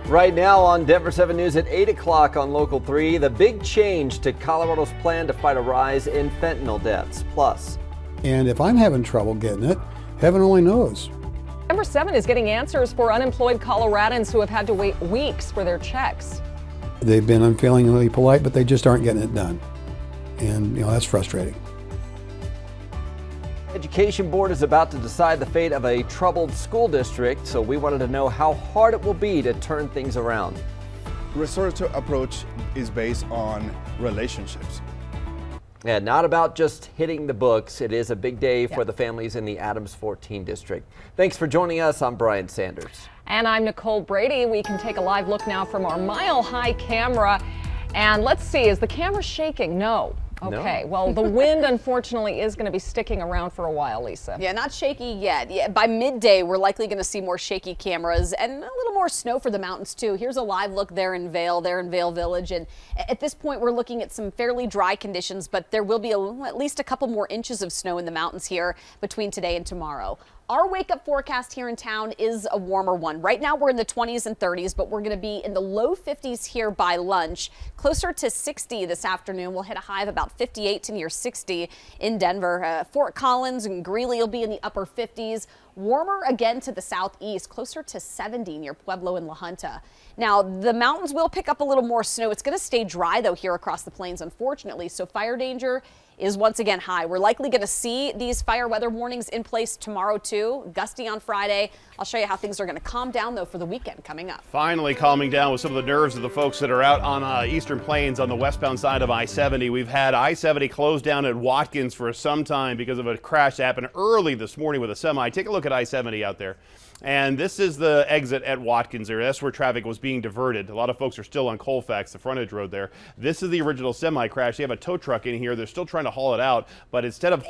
Right now on Denver 7 News at 8 o'clock on Local 3, the big change to Colorado's plan to fight a rise in fentanyl deaths. Plus, and if I'm having trouble getting it, heaven only knows. Denver 7 is getting answers for unemployed Coloradans who have had to wait weeks for their checks. They've been unfailingly polite, but they just aren't getting it done. And, that's frustrating. Education Board is about to decide the fate of a troubled school district, so we wanted to know how hard it will be to turn things around. The restorative approach is based on relationships. And not about just hitting the books. It is a big day for the families in the Adams 14 district. Thanks for joining us. I'm Brian Sanders. And I'm Nicole Brady. We can take a live look now from our mile-high camera. And let's see, is the camera shaking? No. Okay, No. well, the wind, unfortunately, is going to be sticking around for a while, Lisa. Yeah, not shaky yet. Yeah, by midday, we're likely going to see more shaky cameras and a little more snow for the mountains, too. Here's a live look there in Vail Village. And at this point, we're looking at some fairly dry conditions, but there will be at least a couple more inches of snow in the mountains here between today and tomorrow. Our wake-up forecast here in town is a warmer one. Right now we're in the 20s and 30s, but we're going to be in the low 50s here by lunch. Closer to 60 this afternoon. We'll hit a high of about 58 to near 60 in Denver. Fort Collins and Greeley will be in the upper 50s. Warmer again to the southeast, closer to 70 near Pueblo and La Junta. Now, the mountains will pick up a little more snow. It's going to stay dry, though, here across the plains, unfortunately, so fire danger is once again high. We're likely going to see these fire weather warnings in place tomorrow, too. Gusty on Friday. I'll show you how things are going to calm down, though, for the weekend coming up. Finally calming down with some of the nerves of the folks that are out on Eastern Plains on the westbound side of I-70. We've had I-70 closed down at Watkins for some time because of a crash that happened early this morning with a semi. Take a look at I-70 out there. And this is the exit at Watkins area. That's where traffic was being diverted. A lot of folks are still on Colfax, the frontage road there. This is the original semi crash. They have a tow truck in here. They're still trying to haul it out, but instead of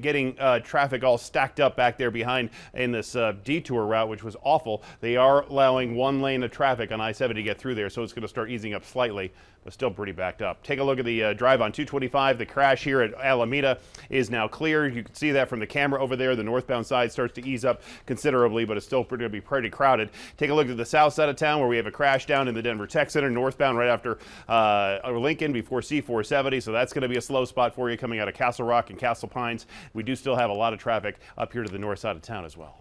getting traffic all stacked up back there behind in this detour route, which was awful, they are allowing one lane of traffic on I-70 to get through there, so it's going to start easing up slightly, but still pretty backed up. Take a look at the drive on 225. The crash here at Alameda is now clear. You can see that from the camera over there. The northbound side starts to ease up considerably, but it's still going to be pretty crowded. Take a look at the south side of town where we have a crash down in the Denver Tech Center, northbound right after Lincoln before C470. So that's going to be a slow spot for you coming out of Castle Rock and Castle Pines. We do still have a lot of traffic up here to the north side of town as well.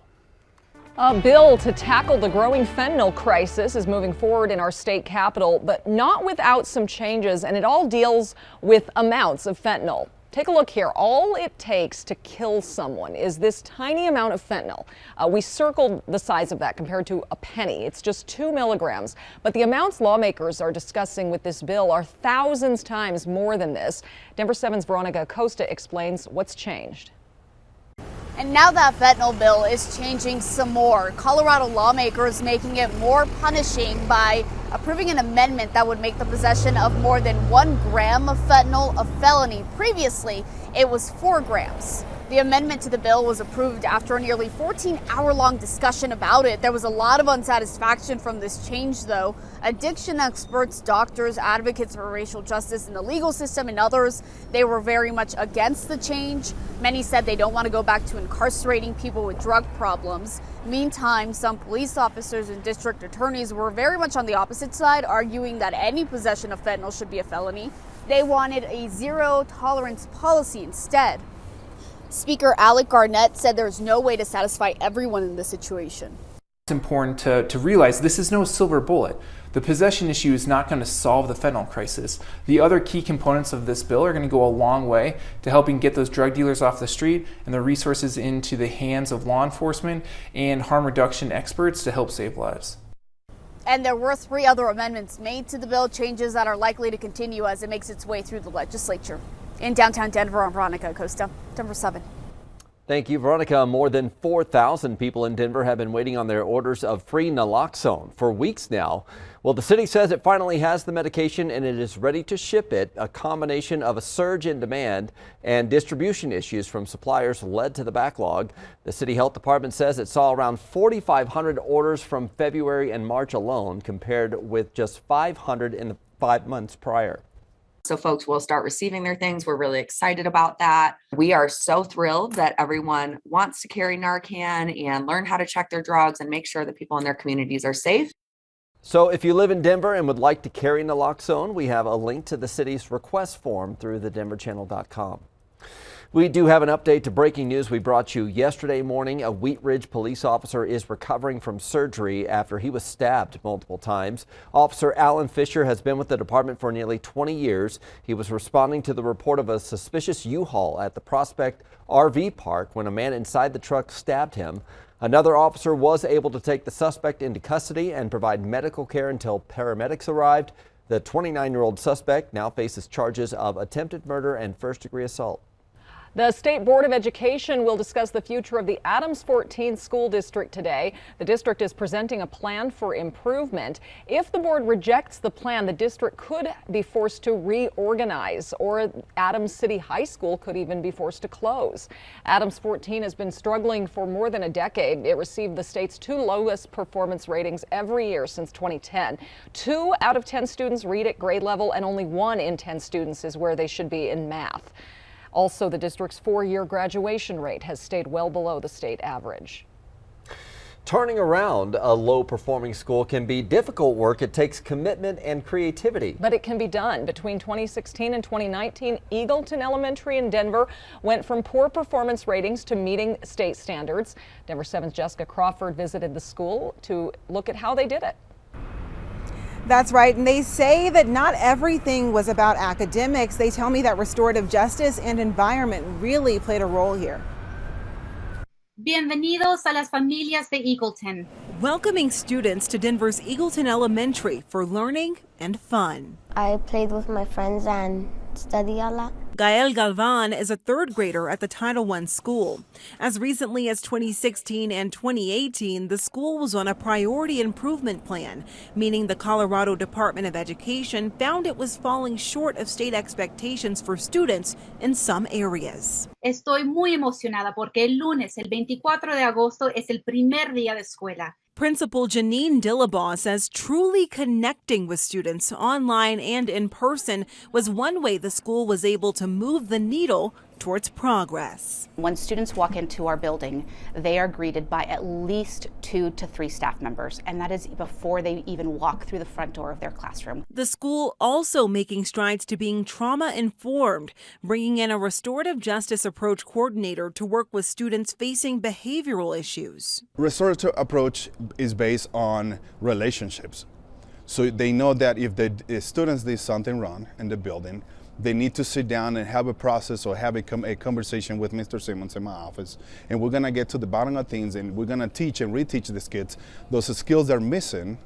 A bill to tackle the growing fentanyl crisis is moving forward in our state capital, but not without some changes, and it all deals with amounts of fentanyl. Take a look here. All it takes to kill someone is this tiny amount of fentanyl. We circled the size of that compared to a penny. It's just 2 milligrams. But the amounts lawmakers are discussing with this bill are thousands times more than this. Denver 7's Veronica Acosta explains what's changed. And now that fentanyl bill is changing some more. Colorado lawmakers making it more punishing by approving an amendment that would make the possession of more than 1 gram of fentanyl a felony. Previously, it was 4 grams. The amendment to the bill was approved after a nearly 14-hour-long discussion about it. There was a lot of unsatisfaction from this change, though. Addiction experts, doctors, advocates for racial justice in the legal system, and others, they were very much against the change. Many said they don't want to go back to incarcerating people with drug problems. Meantime, some police officers and district attorneys were very much on the opposite side, arguing that any possession of fentanyl should be a felony. They wanted a zero-tolerance policy instead. Speaker Alec Garnett said there's no way to satisfy everyone in this situation. It's important to realize this is no silver bullet. The possession issue is not going to solve the fentanyl crisis. The other key components of this bill are going to go a long way to helping get those drug dealers off the street and the resources into the hands of law enforcement and harm reduction experts to help save lives. And there were 3 other amendments made to the bill, changes that are likely to continue as it makes its way through the legislature. In downtown Denver, I'm Veronica Acosta, Denver 7. Thank you, Veronica. More than 4,000 people in Denver have been waiting on their orders of free Naloxone for weeks now. Well, the city says it finally has the medication and it is ready to ship it. A combination of a surge in demand and distribution issues from suppliers led to the backlog. The city health department says it saw around 4,500 orders from February and March alone, compared with just 500 in the 5 months prior. So folks will start receiving their things. We're really excited about that. We are so thrilled that everyone wants to carry Narcan and learn how to check their drugs and make sure that people in their communities are safe. So if you live in Denver and would like to carry naloxone, we have a link to the city's request form through thedenverchannel.com. We do have an update to breaking news we brought you yesterday morning. A Wheat Ridge police officer is recovering from surgery after he was stabbed multiple times. Officer Alan Fisher has been with the department for nearly 20 years. He was responding to the report of a suspicious U-Haul at the Prospect RV park when a man inside the truck stabbed him. Another officer was able to take the suspect into custody and provide medical care until paramedics arrived. The 29-year-old suspect now faces charges of attempted murder and first-degree assault. The State Board of Education will discuss the future of the Adams 14 school district today. The district is presenting a plan for improvement. If the board rejects the plan, the district could be forced to reorganize, or Adams City High School could even be forced to close. Adams 14 has been struggling for more than a decade. It received the state's 2 lowest performance ratings every year since 2010. 2 out of 10 students read at grade level, and only 1 in 10 students is where they should be in math. Also, the district's 4-year graduation rate has stayed well below the state average. Turning around a low-performing school can be difficult work. It takes commitment and creativity. But it can be done. Between 2016 and 2019, Eagleton Elementary in Denver went from poor performance ratings to meeting state standards. Denver 7's Jessica Crawford visited the school to look at how they did it. That's right, and they say that not everything was about academics. They tell me that restorative justice and environment really played a role here. Bienvenidos a las familias de Eagleton. Welcoming students to Denver's Eagleton Elementary for learning and fun. I played with my friends and studied a lot. Gael Galvan is a 3rd grader at the Title I school. As recently as 2016 and 2018, the school was on a priority improvement plan, meaning the Colorado Department of Education found it was falling short of state expectations for students in some areas. Estoy muy emocionada porque el lunes, el 24 de agosto, es el primer día de escuela. Principal Janine Dillabaugh says truly connecting with students online and in person was one way the school was able to move the needle towards progress. When students walk into our building, they are greeted by at least 2 to 3 staff members, and that is before they even walk through the front door of their classroom. The school also making strides to being trauma-informed, bringing in a restorative justice approach coordinator to work with students facing behavioral issues. Restorative approach is based on relationships. So they know that if the students did something wrong in the building, they need to sit down and have a process or have a conversation with Mr. Simmons in my office. And we're gonna get to the bottom of things, and we're gonna teach and reteach these kids those skills they're missing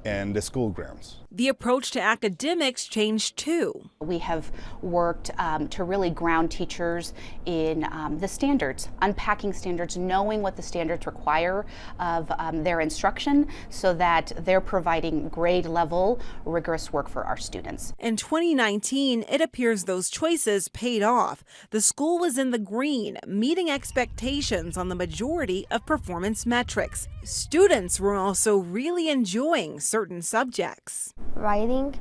in the school grounds. The approach to academics changed too. We have worked to really ground teachers in the standards, unpacking standards, knowing what the standards require of their instruction so that they're providing grade level, rigorous work for our students. In 2019, it appears those choices paid off. The school was in the green, meeting expectations on the majority of performance metrics. Students were also really enjoying certain subjects. Writing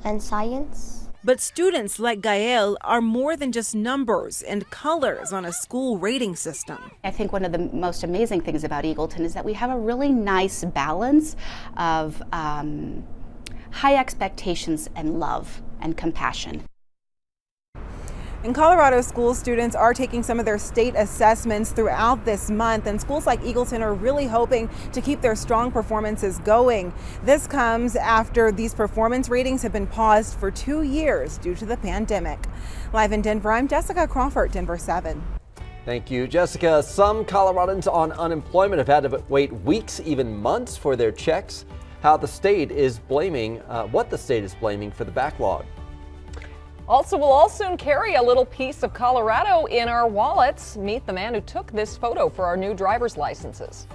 and science. But students like Gael are more than just numbers and colors on a school rating system. I think one of the most amazing things about Eagleton is that we have a really nice balance of high expectations and love and compassion. In Colorado, school students are taking some of their state assessments throughout this month, and schools like Eagleton are really hoping to keep their strong performances going. This comes after these performance ratings have been paused for 2 years due to the pandemic. Live in Denver, I'm Jessica Crawford, Denver 7. Thank you, Jessica. Some Coloradans on unemployment have had to wait weeks, even months for their checks. What the state is blaming for the backlog. Also, we'll all soon carry a little piece of Colorado in our wallets. Meet the man who took this photo for our new driver's licenses.